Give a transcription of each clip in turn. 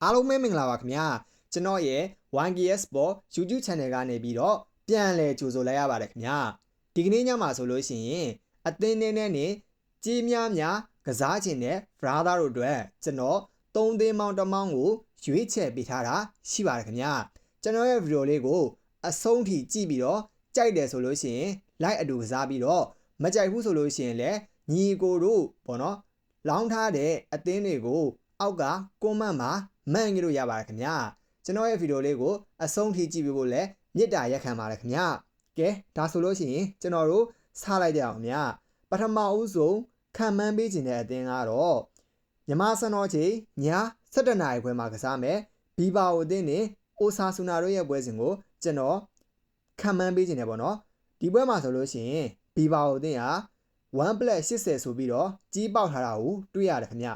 အားလုံးပဲမင်္ဂလာပါခင်ဗျာကျွန်တော်ရဲ့ 1KS Sport YouTube Channel ကနေပြီးတော့ပြန်လည်ကြိုဆိုလိုက်ရပါတယ်ခင်ဗျာဒီကနေ့ညမှာဆိုလို့ရှိရင်အသင်းနဲ့ကြီးများကစားခြင်းနဲ့ brother တို့အတွက်ကျွန်တော်3သင်းမောင်းတစ်မောင်းကိုရွေးချယ်ပေးထားတာရှိပါတယ်ခင်ဗျာကျွန်တော်ရဲ့ဗီဒီယိုလေးကိုအဆုံးထိကြည့်ပြီးတော့ကြိုက်တယ်ဆိုလို့ရှိရင် like အတူကစားပြီးတော့မကြိုက်ဘူးဆိုလို့ရှိရင်လည်းညီကိုတို့ပေါ့နော်လောင်းထားတဲ့အသင်းတွေကိုအောက်က comment မှာမှန်ကြလို့ရပါတယ်ခင်ဗျာကျွန်တော်ရဲ့ဗီဒီယိုလေးကိုအဆုံးထိကြည့်ပြီးဖို့လည်းမေတ္တာရက်ခံပါတယ်ခင်ဗျာကဲဒါဆိုလို့ရှိရင်ကျွန်တော်တို့စလိုက်ကြအောင်ဗျာပထမဦးဆုံးခံမှန်းပေးခြင်းတဲ့အသင်းကတော့မြန်မာစံတော်ချိန်ည7:00 နာရီခွဲမှာကစားမယ်ဘီဘာအိုအသင်းနဲ့အိုဆာဆူနာတို့ရဲ့ပွဲစဉ်ကိုကျွန်တော်ခံမှန်းပေးခြင်းတယ်ပေါ့နော်ဒီပွဲမှာဆိုလို့ရှိရင်ဘီဘာအိုအသင်းဟာ1+80ဆိုပြီးတော့ကြီးပေါက်ထားတာကိုတွေ့ရတယ်ခင်ဗျ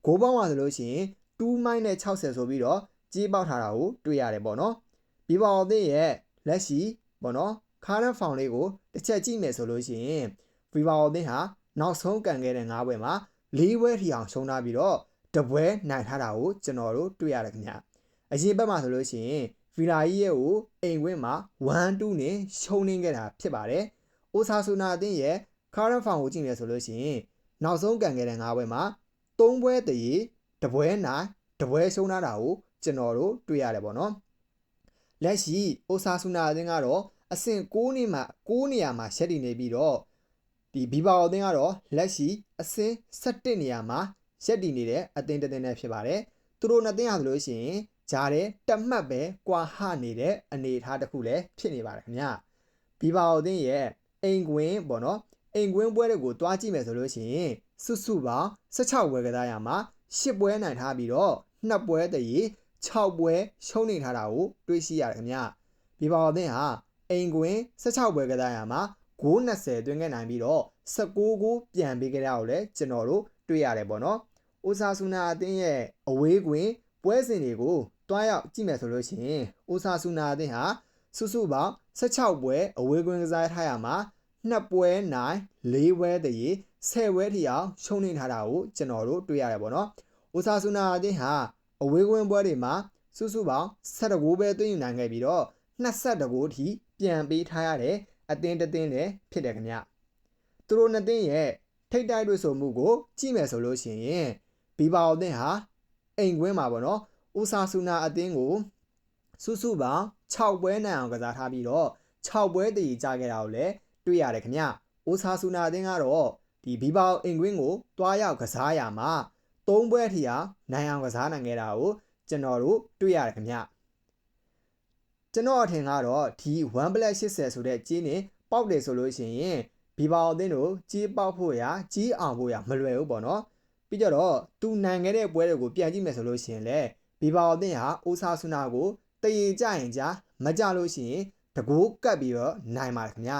ဂိုးပေါင်းပါဆိုလို့ရှိရင်2-60ဆိုပြီးတော့ကြီးပေါက်ထားတာကိုတွေ့ရတယ်ပေါ့နော်ဘီဘာအိုအသင်းရဲ့လက်ရှိပေါ့နော်current form လေးကိုတစ်ချက်ကြည့်မယ်ဆိုလို့ရှိရင်ဘီဘာအိုအသင်းဟာနောက်ဆုံးကန်ခဲ့တဲ့9ပွဲမှာ4ပွဲထိအောင်ရှုံးထားပြီးတော့တပွဲနိုင်ထားတာကိုကျွန်တော်တို့တွေ့ရတယ်ခင်ဗျအရင်ဘက်မှာဆိုလို့ရှိရင်ဗီလာကြီးရဲ့ကိုအိမ်ဝင်းမှာ1-2နဲ့ရှုံးနေခဲ့တာဖြစ်ပါတယ်အိုဆာဆူနာအသင်းရဲ့ current form ကိုကြည့်မယ်ဆိုလို့ရှိရင်နောက်ဆုံးကန်ခဲ့တဲ့9ပွဲမှာ3ပွဲတည်တပွဲနိုင်တပွဲရှုံးထားတာကိုကျွန်တော်တို့တွေ့ရတယ်ပေါ့နော်လက်ရှိအိုဆာဆူနာအသင်းကတော့အဆင့်6နေရာမှာရှက်တည်နေပြီးတော့ဒီဘီဘာအိုအသင်းကတော့လက်ရှိအဆင့်7နေရာမှာရှက်တည်နေတဲ့အသင်းတစ်သင်းနဲ့ဖြစ်ပါတယ်သူတို့နှစ်သင်းဟာဆိုလို့ရှိရင်ဂျားတဲ့တမှတ်ပဲကွာဟနေတဲ့အနေအထားတစ်ခုလည်းဖြစ်နေပါတယ်ခင်ဗျဘီဘာအိုအသင်းရဲ့အိမ်ကွင်းပေါ့နော်အိမ်ကွင်းပွဲတွေကိုတွားကြည့်မယ်ဆိုလို့ရှိရင်စုစုပေါင်း16ပွဲကစားရမှာ10ပွဲနိုင်ထားပြီးတော့2ပွဲတည်6ပွဲရှုံးနေထားတာကိုတွေ့ရှိရတယ်ခင်ဗျဘီဘာအိုအသင်းဟာအိမ်ကွင်း16ပွဲကစားရမှာဂိုး20သွင်းခဲ့နိုင်ပြီးတော့19ဂိုးပြန်ပေးခဲ့တာကိုလည်းကျွန်တော်တို့တွေ့ရတယ်ပေါ့နော်အိုဆာဆူနာအသင်းရဲ့အဝေးကွင်းပွဲစဉ်တွေကိုတွားရောက်ကြည့်မယ်ဆိုလို့ရှိရင်အိုဆာဆူနာအသင်းဟာစုစုပေါင်း16ပွဲအဝေးကွင်းကစားထားရမှာ2ပွဲနိုင်4ပွဲတည်10ပွဲထိအောင်ရှုံးနေထားတာကိုကျွန်တော်တို့တွေ့ရတယ်ပေါ့နော်အိုဆာဆူနာအသင်းဟာအဝေးကွင်းပွဲတွေမှာစုစုပေါင်း17ဂိုးပဲသွင်းယူနိုင်ခဲ့ပြီးတော့22ဂိုးထိပြန်ပေးထားရတဲ့အသင်းတစ်သင်းလည်းဖြစ်တယ်ခင်ဗျသူတို့နှစ်သင်းရဲ့ထိပ်တိုက်တွေ့ဆုံမှုကိုကြည့်မယ်ဆိုလို့ရှိရင်ဘီဘာအိုအသင်းဟာအိမ်ကွင်းမှာပေါ့နော်အိုဆာဆူနာအသင်းကိုစုစုပေါင်း6ပွဲနိုင်အောင်ကစားထားပြီးတော့6ပွဲတည်ကြခဲ့တာကိုလည်းတွေ့ရတယ်ခင်ဗျအိုဆာဆူနာအသင်းကတော့ဒီဘီဘာအိုအိမ်ကွင်းကိုတွားရောက်ကစားရမှာ3ပွဲထိအောင်နိုင်အောင်ကစားနိုင်ခဲ့တာကိုကျွန်တော်တို့တွေ့ရတယ်ခင်ဗျကျွန်တော်အထင်ကတော့ဒီ1+80ဆိုတဲ့ကြီးနဲ့ပေါက်တယ်ဆိုလို့ရှိရင်ဘီဘာအိုအသင်းတို့ကြီးပေါက်ဖို့ရကြီးအောင်ဖို့ရမလွယ်ဘူးပေါ့နော်ပြီးတော့သူနိုင်ခဲ့တဲ့ပွဲတွေကိုပြန်ကြည့်မယ်ဆိုလို့ရှိရင်လည်းဘီဘာအိုအသင်းဟာအိုဆာဆူနာကိုတည်ကြရင်ကြမကြလို့ရှိရင်တကိုးကပ်ပြီးတော့နိုင်ပါတယ်ခင်ဗျ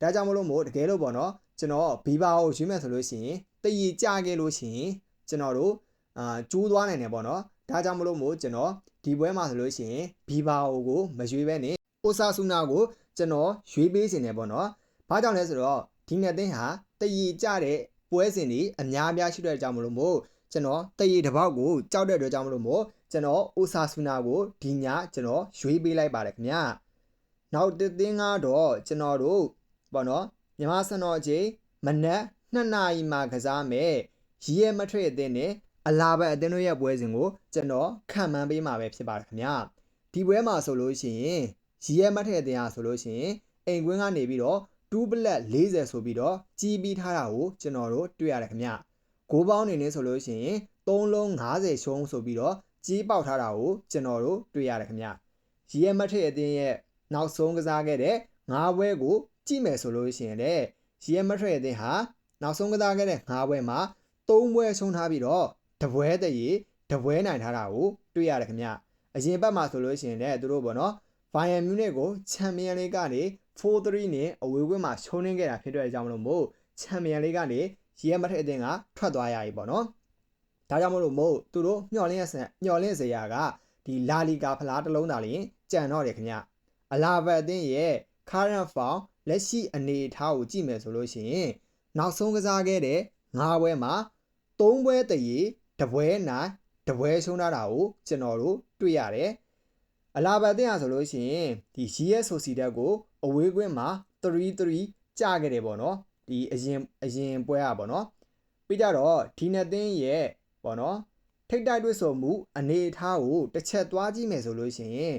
ဒါကြောင့်မလို့မို့တကယ်လို့ပေါ့နော်ကျွန်တော်ဘီဘာအိုရွေးမယ်ဆိုလို့ရှိရင်တည်ကြခဲ့လို့ရှိရင်ကျွန်တော်တို့ကျိုးသွားနိုင်တယ်ပေါ့နော်ဒါကြောင့်မလို့မို့ကျွန်တော်ဒီပွဲမှာဆိုလို့ရှိရင်ဘီဘာအိုကိုမရွေးဘဲနဲ့အိုဆာဆူနာကိုကျွန်တော်ရွေးပေးနေတယ်ပေါ့နော်ဘာကြောင့်လဲဆိုတော့ဒီနှစ်သင်းဟာတည်ကြတဲ့ပွဲစဉ်တွေအများအပြားရှိတဲ့အကြောင်းမလို့မို့ကျွန်တော်တည်တစ်ပေါက်ကိုကြောက်တဲ့အတွက်ကြောင့်မလို့မို့ကျွန်တော်အိုဆာဆူနာကိုဒီညကျွန်တော်ရွေးပေးလိုက်ပါတယ်ခင်ဗျနောက်တစ်သင်းကတော့ကျွန်တော်တို့ပေါ့နော်မြန်မာစံတော်ချိန်မနက်2 နာရီမှာကစားမယ်ရီရဲမထွက်အသင်းနဲ့အလားပဲအသင်းတို့ရဲ့ပွဲစဉ်ကိုကျွန်တော်ခံမှန်းပေးမှာပဲဖြစ်ပါတယ်ခင်ဗျဒီပွဲမှာဆိုလို့ရှိရင်ရီရဲမထွက်အသင်းဟာဆိုလို့ရှိရင်အိမ်ကွင်းကနေပြီးတော့2+40ဆိုပြီးတော့ကြီးပြီးထားတာကိုကျွန်တော်တို့တွေ့ရတယ်ခင်ဗျဂိုးပေါင်းနေနေဆိုလို့ရှိရင်3လုံး50ရှုံးဆိုပြီးတော့ကြီးပေါက်ထားတာကိုကျွန်တော်တို့တွေ့ရတယ်ခင်ဗျရီရဲမထွက်အသင်းရဲ့နောက်ဆုံးကစားခဲ့တဲ့9ပွဲကိုကြည့်မယ်ဆိုလို့ရှိရင်လည်းရီရဲမထွက်အသင်းဟာနောက်ဆုံးကစားခဲ့တဲ့9ပွဲမှာ3ပွဲရှုံးထားပြီးတော့တပွဲတည်းတပွဲနိုင်ထားတာကိုတွေ့ရတယ်ခင်ဗျအရင်ဘက်မှာဆိုလို့ရှိရင်လည်းသူတို့ပေါ့နော်ဘိုင်ယန်မြူးနစ်ကိုချန်ပီယံလိကနေ4-3နဲ့အဝေးကွင်းမှာရှုံးနေခဲ့တာဖြစ်တဲ့အကြောင်းမလို့မို့ချန်ပီယံလိကနေရီရဲမထွက်အသင်းကထွက်သွားရပြီပေါ့နော်ဒါကြောင့်မလို့မို့သူတို့မျှော်လင့်စရာကဒီလာလီဂါဖလားတစ်လုံးသာလျှင်ကြံတော့တယ်ခင်ဗျအလာဘတ်အသင်းရဲ့ current form လက်ရှိအနေအထားကိုကြည့်မယ်ဆိုလို့ရှိရင်နောက်ဆုံးကစားခဲ့တဲ့9ပွဲမှာ3ပွဲတည်တပွဲနိုင် တပွဲရှုံးထားတာကိုကျွန်တော်တို့တွေ့ရတယ်အလာဘတ်တင်ဟာဆိုလို့ရှိရင်ဒီ GS ဆိုစီတက်ကိုအဝေးကွင်းမှာ3-3ကျခဲ့တယ်ပေါ့နော်ဒီအရင်ပွဲอ่ะပေါ့နော်ပြီးကြတော့ဒီနှစ်သင်းရဲ့ပေါ့နော်ထိတ်တိုက်တွေ့ဆုံမှုအနေအထားကိုတစ်ချက်သွားကြည့်မယ်ဆိုလို့ရှိရင်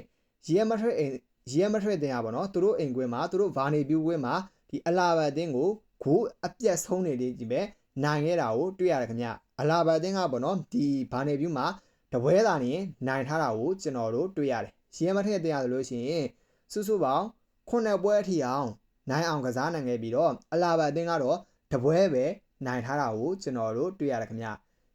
Real Madrid တင်อ่ะပေါ့နော်သူတို့အိမ်ကွင်းမှာသူတို့ဗာနေပြူကွင်းမှာဒီအလာဘတ်တင်ကိုဂိုးအပြတ်ဆုံးနေလေးကြီးပဲနိုင်ခဲ့တာကိုတွေ့ရတယ်ခင်ဗျအလာဘတ်တင်ကပေါ့နော်ဒီဗာနေပြူမှာတပွဲသာနေနိုင်ထားတာကိုကျွန်တော်တို့တွေ့ရတယ်Real Madrid တင်ရဆိုလို့ရှိရင်စုစုပေါင်း9ပွဲအထိအောင်နိုင်အောင်ကစားနိုင်ခဲ့ပြီးတော့အလာဘတ်တင်ကတော့တပွဲပဲနိုင်ထားတာကိုကျွန်တော်တို့တွေ့ရတယ်ခင်ဗျ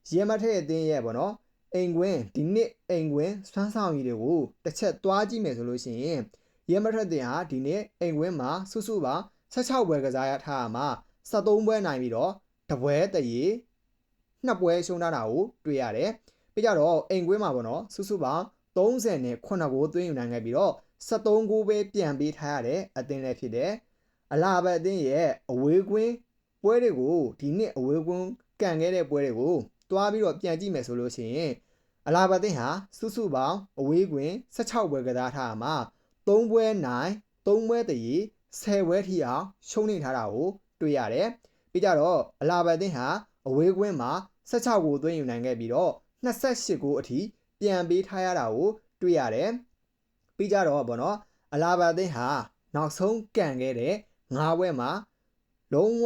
Real Madrid အသင်းရဲ့ပေါ့နော်အိမ်ကွင်းဒီနှစ်အိမ်ကွင်းစွမ်းဆောင်ရည်တွေကိုတစ်ချက်သွားကြည့်မယ်ဆိုလို့ရှိရင်Real Madrid တင်ဟာဒီနှစ်အိမ်ကွင်းမှာစုစုပေါင်း16ပွဲကစားရထားမှာ73ပွဲနိုင်ပြီးတော့တပွဲတရေ2ပွဲရှုံးထားတာကိုတွေ့ရတယ်ပြီးကြတော့အိမ်ကွင်းမှာပေါ့နော်စုစုပေါင်း30နဲ့9ဂိုးသွင်းယူနိုင်ခဲ့ပြီးတော့73ဂိုးပဲပြန်ပေးထားရတဲ့အသင်းလည်းဖြစ်တယ်အလာဘတ်အသင်းရဲ့အဝေးကွင်းပွဲတွေကိုဒီနှစ်အဝေးကွင်းကန်ခဲ့တဲ့ပွဲတွေကိုတွားပြီးတော့ပြန်ကြည့်မယ်ဆိုလို့ရှိရင်အလာဘတ်တင်ဟာစုစုပေါင်းအဝေးကွင်း16ပွဲကစားထားမှာ3ပွဲနိုင်3ပွဲတရေ10ပွဲထိအောင်ရှုံးနေထားတာကိုတွေ့ရတယ်ပြီးကြတော့အလာဘတ်တင်ဟာအဝေးကွင်းမှာ16ဂိုးသွင်းယူနိုင်ခဲ့ပြီးတော့28ဂိုးအထိပြန်ပေးထားရတာကိုတွေ့ရတယ်ပြီးကြတော့ဗောနော်အလာဘတ်တင်ဟာနောက်ဆုံးကန်ခဲ့တဲ့9ပွဲမှာလုံးဝ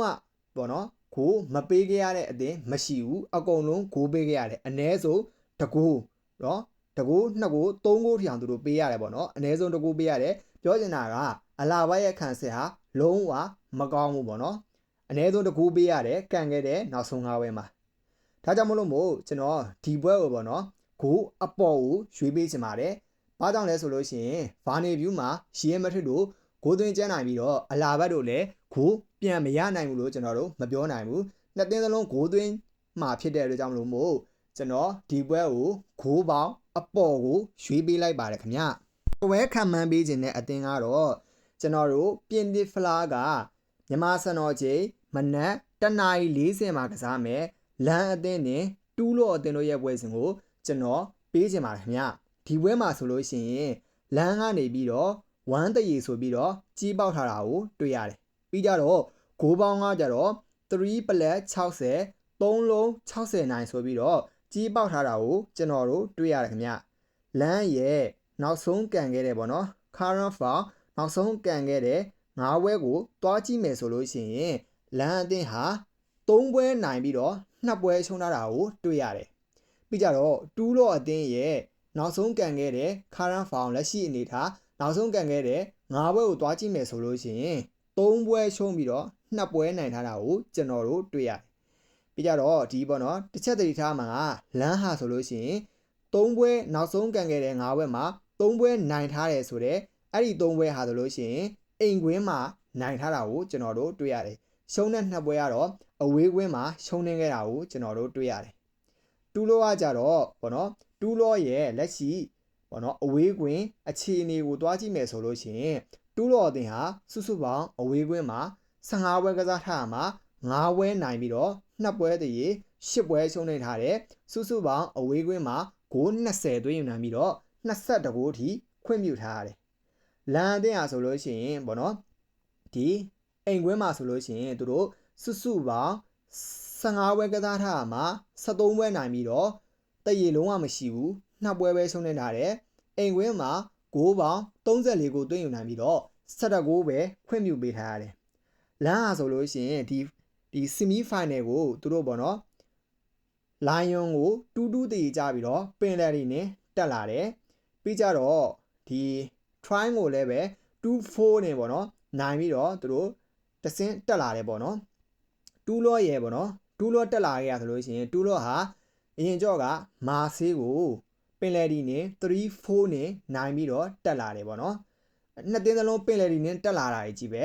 ဗောနော်ဂိုးမပေးခဲ့ရတဲ့အသင်းမရှိဘူးအကုန်လုံးဂိုးပေးခဲ့ရတယ်အနည်းဆုံးတကူနော်တကူ2ကူ3ကူထီအောင်သူတို့ပေးရတယ်ပေါ့နော်အနည်းဆုံးတကူပေးရတယ်ပြောချင်တာကအလာဘတ်ရဲ့ခံစစ်ဟာလုံးဝမကောင်းဘူးပေါ့နော်အနည်းဆုံးတကူပေးရတယ်ကန်ခဲ့တဲ့နောက်ဆုံး9ပွဲမှာဒါကြောင့်မလို့မို့ကျွန်တော်ဒီပွဲကိုပေါ့နော်ဂိုးအပေါ်ကိုရွေးပေးချင်ပါတယ်ဘာကြောင့်လဲဆိုလို့ရှိရင်ဗာနေဗျူးမှာReal Madridတို့ဂိုးသွင်းကျန်းနိုင်ပြီးတော့အလာဘတ်တို့လည်းဂိုးပြန်မရနိုင်ဘူးလို့ကျွန်တော်တို့မပြောနိုင်ဘူးနှစ်သင်းစလုံးဂိုးသွင်းမှာဖြစ်တဲ့အတွက်ကြောင့်မလို့မို့ကျွန်တော်ဒီပွဲကိုဂိုးပေါင်းအပေါ်ကိုရွေးပေးလိုက်ပါတယ်ခင်ဗျ။ပွဲခံမှန်းပေးခြင်းတဲ့အသင်းကတော့ကျွန်တော်တို့ပြင်သစ်ဖလားကမြန်မာစံတော်ချိန်မနက်10:40မှာကစားမယ်လမ်းအသင်းနဲ့တူးလော့အသင်းတို့ရဲ့ပွဲစဉ်ကိုကျွန်တော်ပေးခြင်းပါတယ်ခင်ဗျ။ဒီပွဲမှာဆိုလို့ရှိရင်လမ်းကနေပြီးတော့1တရေဆိုပြီးတော့ကြီးပေါက်ထားတာကိုတွေ့ရတယ်။ပြီးကြတော့ဂိုးပေါင်းကကြတော့3+60 3လုံး60နိုင်ဆိုပြီးတော့ကြီးပေါက်ထားတာကိုကျွန်တော်တို့တွေ့ရတယ်ခင်ဗျလမ်းရဲ့နောက်ဆုံးကန်ခဲ့တယ်ပေါ့နော် current foul နောက်ဆုံးကန်ခဲ့တဲ့9ပွဲကိုတွားကြည့်မယ်ဆိုလို့ရှိရင်လမ်းအသင်းဟာ3ပွဲနိုင်ပြီးတော့2ပွဲရှုံးထားတာကိုတွေ့ရတယ်ပြီးကြတော့တူးလော့အသင်းရဲ့နောက်ဆုံးကန်ခဲ့တဲ့ current foul လက်ရှိအနေထားနောက်ဆုံးကန်ခဲ့တဲ့9ပွဲကိုတွားကြည့်မယ်ဆိုလို့ရှိရင်3ပွဲရှုံးပြီးတော့2ပွဲနိုင်ထားတာကိုကျွန်တော်တို့တွေ့ရတယ်ပြီးကြတော့ဒီပေါ့နော်တစ်ချက်တတိထားမှာလမ်းဟာဆိုလို့ရှိရင်3ပွဲနောက်ဆုံးကန်ခဲ့တဲ့9ပွဲမှာ3ပွဲနိုင်ထားတယ်ဆိုတော့အဲ့ဒီ3ပွဲဟာဆိုလို့ရှိရင်အိမ်ကွင်းမှာနိုင်ထားတာကိုကျွန်တော်တို့တွေ့ရတယ်ရှုံးတဲ့2ပွဲကတော့အဝေးကွင်းမှာရှုံးနေခဲ့တာကိုကျွန်တော်တို့တွေ့ရတယ်တူးလောကကြတော့ပေါ့နော်တူးလောရဲ့လက်ရှိပေါ့နော်အဝေးကွင်းအခြေအနေကိုတွားကြည့်မယ်ဆိုလို့ရှိရင်တူးလောအသင်းဟာစုစုပေါင်းအဝေးကွင်းမှာ15ပွဲကစားထားမှာ9ပွဲနိုင်ပြီးတော့2ပွဲတည်း10ပွဲရှုံးနေထားတဲ့စုစုပေါင်းအဝေးကွင်းမှာဂိုး20သွင်းယူနိုင်ပြီးတော့22ဂိုးထိခွင့်ပြုထားရတယ်။လန်အသင်းဟာဆိုလို့ရှိရင်ပေါ့နော်ဒီအိမ်ကွင်းမှာဆိုလို့ရှိရင်သူတို့စုစုပေါင်း15ပွဲကစားထားမှာ73ပွဲနိုင်ပြီးတော့တရေလုံးဝမရှိဘူး2ပွဲပဲရှုံးနေထားတယ်။အိမ်ကွင်းမှာဂိုးပေါင်း34ဂိုးသွင်းယူနိုင်ပြီးတော့17ဂိုးပဲခွင့်ပြုပေးထားရတယ်။လန်ဟာဆိုလို့ရှိရင်ဒီဆီမီဖိုင်နယ်ကိုသူတို့ပေါ့နော်လိုင်ယွန်ကို2-2တည်ကြပြီးတော့ပင်လယ်ရီနဲ့တက်လာတယ်ပြီးကြတော့ဒီ try ကိုလည်းပဲ2-4နဲ့ပေါ့နော်နိုင်ပြီးတော့သူတို့တဆင့်တက်လာတယ်ပေါ့နော်2လော့ရဲ့ပေါ့နော်2လော့တက်လာခဲ့ရဆိုလို့ရှိရင်2လော့ဟာအရင်ကြော့ကမာဆေးကိုပင်လယ်ရီနဲ့3-4နဲ့နိုင်ပြီးတော့တက်လာတယ်ပေါ့နော်နှစ်သင်းစလုံးပင်လယ်ရီနဲ့တက်လာတာကြီးပဲ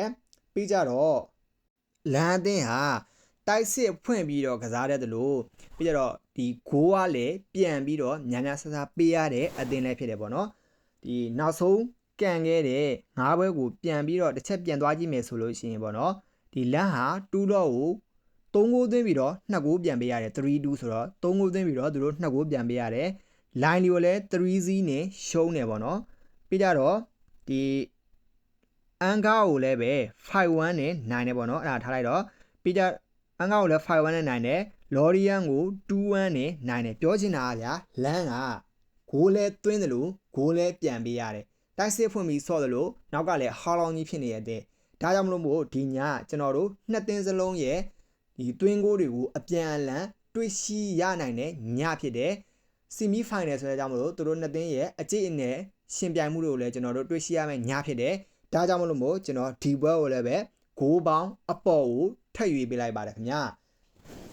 ပြီးကြတော့လန်အသင်းဟာတိုက်စစ်ဖွင့်ပြီးတော့ကစားတဲ့လို့ပြီးကြတော့ဒီဂိုးကလည်းပြန်ပြီးတော့ညာညာဆဆပေးရတဲ့အသင်းလည်းဖြစ်တယ်ပေါ့နော်ဒီနောက်ဆုံးကန်ခဲ့တဲ့9ပွဲကိုပြန်ပြီးတော့တစ်ချက်ပြန်သွားကြည့်မယ်ဆိုလို့ရှိရင်ပေါ့နော်ဒီလန်ဟာ2လော့ကို 3 goal သွင်းပြီးတော့2 goal ပြန်ပေးရတယ် 3-2 ဆိုတော့3 goal သွင်းပြီးတော့သူတို့2 goal ပြန်ပေးရတယ် line တွေကိုလည်း 3-0 နဲ့ရှုံးတယ်ပေါ့နော်ပြီးကြတော့ဒီအန်ကားကိုလည်းပဲ 5-1 နဲ့နိုင်တယ်ပေါ့နော်အဲ့ဒါထားလိုက်တော့ပြီးကြအန်ကားကိုလည်း 5-1 နဲ့နိုင်တယ်လော်ရီယန်ကို 2-1 နဲ့နိုင်တယ်ပြောချင်တာကဗျာလမ်းကဂိုးလဲသွင်းတယ်လို့ဂိုးလဲပြန်ပေးရတယ်တိုက်စစ်ဖွင့်ပြီးဆော့တယ်လို့နောက်ကလည်းဟာလောင်ကြီးဖြစ်နေရတဲ့ဒါကြောင့်မလို့မို့ဒီညကျွန်တော်တို့နှစ်သင်းစလုံးရဲ့ဒီသွင်းဂိုးတွေကိုအပြန်အလှန်တွေ့ရှိရနိုင်တဲ့ညဖြစ်တယ်ဆီမီဖိုင်နယ်ဆိုတဲ့ကြောင့်မလို့တို့နှစ်သင်းရဲ့အကျိတ်အနယ်ရှင်ပြိုင်မှုတွေကိုလည်းကျွန်တော်တို့တွေ့ရှိရမယ့်ညဖြစ်တယ်ဒါကြောင့်မလို့မို့ကျွန်တော်ဒီဘွဲကိုလည်းပဲဂိုးပေါင်းအပေါ်ကိုထပ်ရွေးပေးလိုက်ပါတယ်ခင်ဗျာ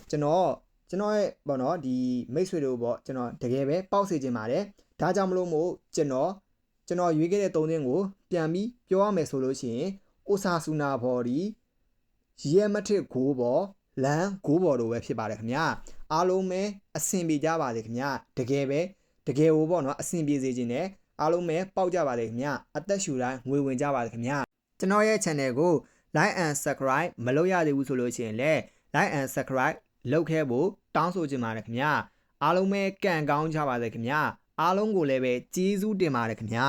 ကျွန်တော်ရဲ့ပေါ့နော်ဒီမိတ်ဆွေတို့ပေါ့ကျွန်တော်တကယ်ပဲပေါက်စေချင်ပါတယ်ဒါကြောင့်မလို့မို့ကျွန်တော်ရွေးခဲ့တဲ့၃သင်းကိုပြန်ပြီးပြောရမယ်ဆိုလို့ရှိရင်အိုဆာဆူနာဘော်ဒီရီယယ်မက်ဒရစ်ဂိုးဘော်လန်ဂိုးဘော်တို့ပဲဖြစ်ပါတယ်ခင်ဗျာအားလုံးပဲအဆင်ပြေကြပါစေခင်ဗျာတကယ်ကိုပေါ့နော်အဆင်ပြေစေခြင်းနဲ့အားလုံးပဲပေါက်ကြပါစေခင်ဗျာအသက်ရှူတိုင်းငွေဝင်ကြပါစေခင်ဗျာကျွန်တော်ရဲ့ channel ကို like and subscribe မလုပ်ရသေးဘူးဆိုလို့ရှိရင်လည်း like and subscribe လုပ်ခဲ့ဖို့တောင်းဆိုချင်ပါတယ်ခင်ဗျာအားလုံးပဲကံကောင်းကြပါစေခင်ဗျာအားလုံးကိုလည်းပဲကျေးဇူးတင်ပါတယ်ခင်ဗျာ